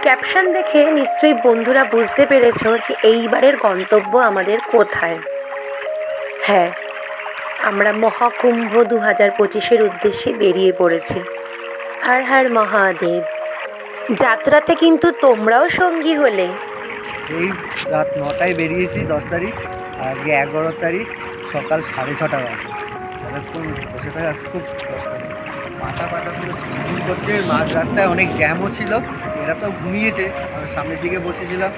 Caption দেখে নিশ্চয়ই বন্ধুরা বুঝতে পেরেছ যে এইবারের গন্তব্য আমাদের কোথায়। হ্যাঁ, আমরা মহাকুম্ভ 2025-এর উদ্দেশ্যে বেরিয়ে পড়েছি। হর হর মহাদেব। যাত্রাতে কিন্তু তোমরাও সঙ্গী হলে। এই রাত 9টায় বেরিয়েছি 10 তারিখ, আর আজকে 11 তারিখ সকাল 6:30 বাজে। এতক্ষণ বসে থাকা খুব কষ্ট, মাথা পাতা পুরো ঝিমঝিম করছে। মাঝ রাস্তায় অনেক জ্যামও ছিল, এরা তো ঘুমিয়েছে, আর সামনের দিকে বসেছিলাম,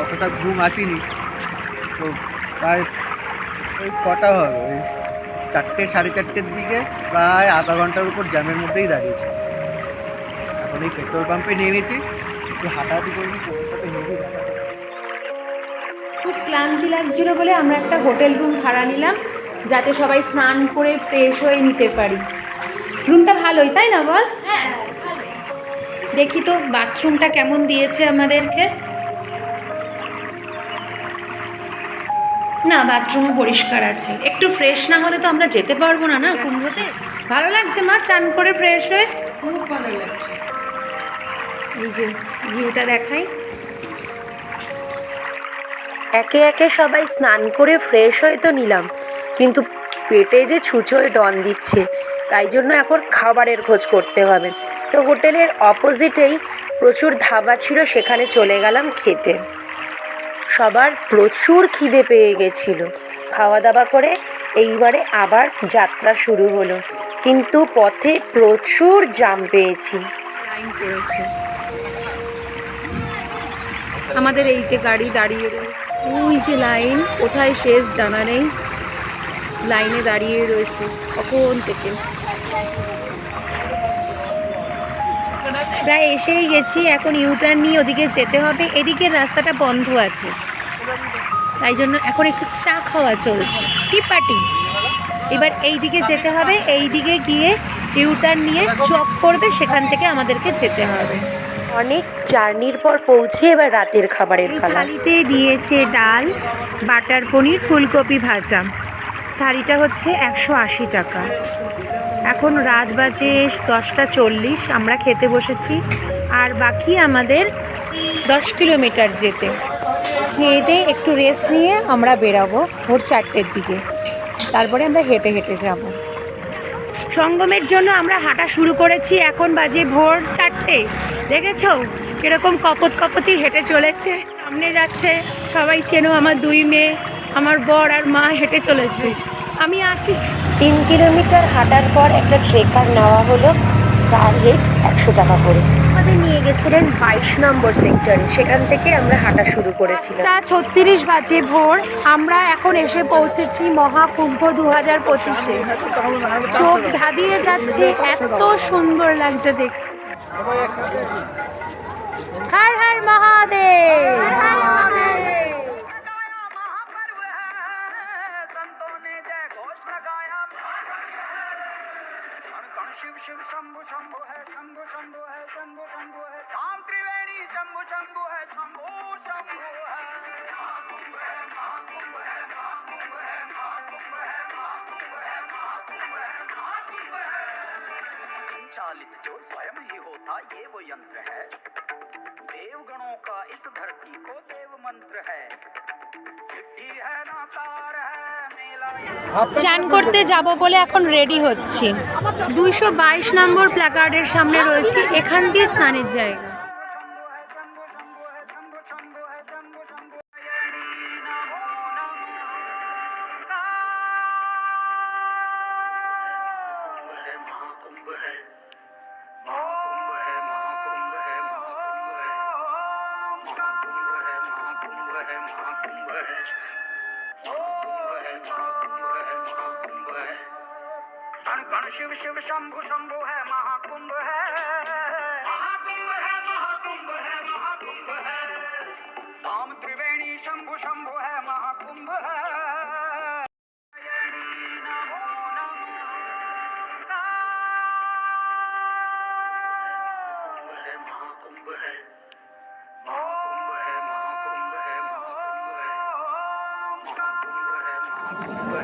অতটা ঘুম আসেনি। তো প্রায় ওই কটা হবে, ওই 4টে 4:30-এর দিকে প্রায় আধা ঘন্টার উপর জ্যামের মধ্যেই দাঁড়িয়েছি। এখন এই পেট্রোল পাম্পে নেমেছি, একটু হাঁটাহাঁটি করবি, সাথে হেঁটে খুব ক্লান্তি লাগছিল বলে আমরা একটা হোটেল রুম ভাড়া নিলাম, যাতে সবাই স্নান করে ফ্রেশ হয়ে নিতে পারি। রুমটা ভালোই, তাই না বল? দেখি তো বাথরুমটা কেমন দিয়েছে আমাদেরকে। না, বাথরুমও পরিষ্কার আছে। একটু ফ্রেশ না হলে তো আমরা যেতে পারবো না। না কুম্ভতে ভালো লাগছে মা চান করে ফ্রেশ হয়ে? খুব ভালো লাগছে। এই যে ভিউটা দেখাই। একে একে সবাই স্নান করে ফ্রেশ হয়ে তো নিলাম, কিন্তু পেটে যে ছুঁচোয় ডন দিচ্ছে, তাই জন্য এখন খাবারের খোঁজ করতে হবে। তো হোটেলের অপোজিটেই প্রচুর ধাবা ছিল, সেখানে চলে গেলাম খেতে। সবার প্রচুর খিদে পেয়ে গেছিল। খাওয়া দাওয়া করে এইবারে আবার যাত্রা শুরু হলো, কিন্তু পথে প্রচুর জ্যাম পেয়েছি। লাইন পড়েছে আমাদের, এই যে গাড়ি দাঁড়িয়ে, ওই যে লাইন, কোথায় শেষ জানা নেই। লাইনে দাঁড়িয়ে রয়েছে কখন থেকে। প্রায় এসেই গেছি, এখন ইউটার্ন নিয়ে ওদিকে যেতে হবে। এদিকের রাস্তাটা বন্ধ আছে, তাই জন্য এখন একটু চা খাওয়া চলছে, টি পার্টি। এবার এই দিকে যেতে হবে, এই দিকে গিয়ে ইউটার্ন নিয়ে চক করবে, সেখান থেকে আমাদেরকে যেতে হবে। অনেক জার্নির পর পৌঁছে এবার রাতের খাবারের পালা। থালিতে দিয়েছে ডাল, বাটার পনির, ফুলকপি ভাজা। থালিটা হচ্ছে 180 টাকা। এখন রাত বাজে 10:40, আমরা খেতে বসেছি। আর বাকি আমাদের 10 কিলোমিটার যেতে। খেয়ে দিয়ে একটু রেস্ট নিয়ে আমরা বেরাবো ভোর 4টের দিকে। তারপরে আমরা হেঁটে হেঁটে যাব। সঙ্গমের জন্য আমরা হাঁটা শুরু করেছি, এখন বাজে ভোর 4টে। দেখেছো কিরকম কপত কপতি হেঁটে চলেছে। সামনে যাচ্ছে, সবাই চেনো, আমার 2 মেয়ে, আমার বর আর মা হেঁটে চলেছে। আমি আছি। 3 কিলোমিটার হাঁটার পর একটা ট্রেকার নেওয়া হলো, পার হেড 100 টাকা করে। আমাদের নিয়ে গেছিলেন 22 নম্বর সেক্টরে, সেখান থেকে আমরা হাঁটা শুরু করেছিলাম। 5:36 বাজে ভোর, আমরা এখন এসে পৌঁছেছি মহাকুম্ভ 2025-এ। চোখ ধাঁধিয়ে যাচ্ছে, এত সুন্দর লাগছে দেখতে। হর হর মহাদেব। शिव शिव शंभु शंभु है, शंभु शंभु है, शंभु शंभु है, धाम त्रिवेणी शंभु शंभु है, शंभु शंभु है। महाकुंभ है, महाकुंभ है, महाकुंभ है, महाकुंभ है, महाकुंभ है, महाकुंभ है, महाकुंभ है। संचालित जो स्वयं ही होता ये वो यंत्र है, देवगणों का इस धरती को देव मंत्र है। मिट्टी है ना तार है, চান করতে যাব বলে এখন রেডি হচ্ছি। 222 নম্বর প্ল্যাকার্ডের সামনে রয়েছি, এখান দিয়ে স্নানের জায়গা। गण शिव शिव शंभु शंभु है, महाकुंभ है, महाकुंभ है, महाकुंभ है, महाकुंभ है। धाम त्रिवेणी शंभु शंभु है, महाकुंभ है। महाकुंभ है, महाकुंभ है, महाकुंभ है, महाकुंभ है, महाकुंभ है,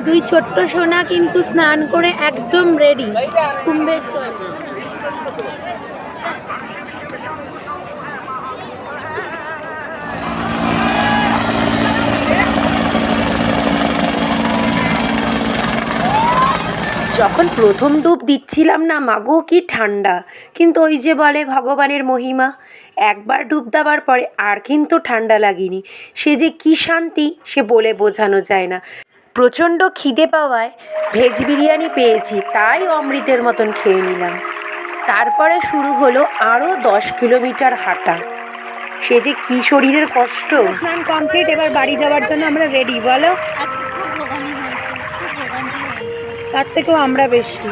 দুই ছোট্ট সোনা কিন্তু স্নান করে একদম রেডি কুম্ভের জল। যখন প্রথম ডুব দিচ্ছিলাম না মাগো কি ঠান্ডা, কিন্তু ওই যে বলে ভগবানের মহিমা, একবার ডুব দেওয়ার পরে আর কিন্তু ঠান্ডা লাগেনি। সে যে কি শান্তি সে বলে বোঝানো যায় না। প্রচণ্ড খিদে পাওয়ায় ভেজ বিরিয়ানি পেয়েছি, তাই অমৃতের মতন খেয়ে নিলাম। তারপরে শুরু হলো আরও 10 কিলোমিটার হাঁটা। সে যে কি শরীরের কষ্ট। স্নান কমপ্লিট, এবার বাড়ি যাওয়ার জন্য আমরা রেডি। বলো, আজকে খুব ভোগানি হয়েছে, খুব ভোগান্তি হয়েছে। তার থেকেও আমরা বেশি।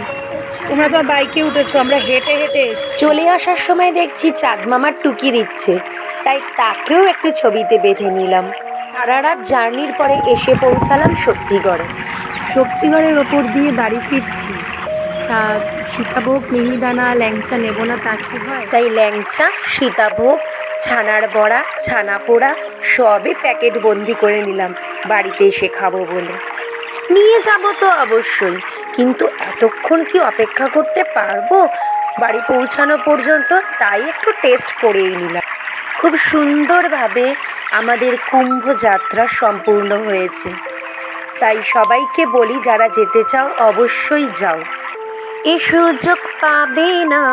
তোমরা তো বাইকে উঠেছো, আমরা হেঁটে হেঁটে চলে আসার সময় দেখছি চাঁদ মামার টুকি দিচ্ছে, তাই তাকেও একটু ছবিতে বেঁধে নিলাম। সারা রাত জার্নির পরে এসে পৌঁছালাম শক্তিগড়ে। শক্তিগড়ের ওপর দিয়ে বাড়ি ফিরছি। তা সীতাভোগ, মিহিদানা, ল্যাংচা নেব না তা কি হয়? তাই ল্যাংচা, সীতাভোগ, ছানার বড়া, ছানা পোড়া সবই প্যাকেট বন্দি করে নিলাম বাড়িতে এসে খাবো বলে। নিয়ে যাব তো অবশ্যই, কিন্তু এতক্ষণ কি অপেক্ষা করতে পারবো বাড়ি পৌঁছানো পর্যন্ত? তাই একটু টেস্ট করেই নিলাম। খুব সুন্দরভাবে আমাদের কুম্ভ যাত্রা সম্পূর্ণ হয়েছে। তাই সবাইকে বলি, যারা যেতে চাও অবশ্যই যাও, এ সুযোগ পাবে না।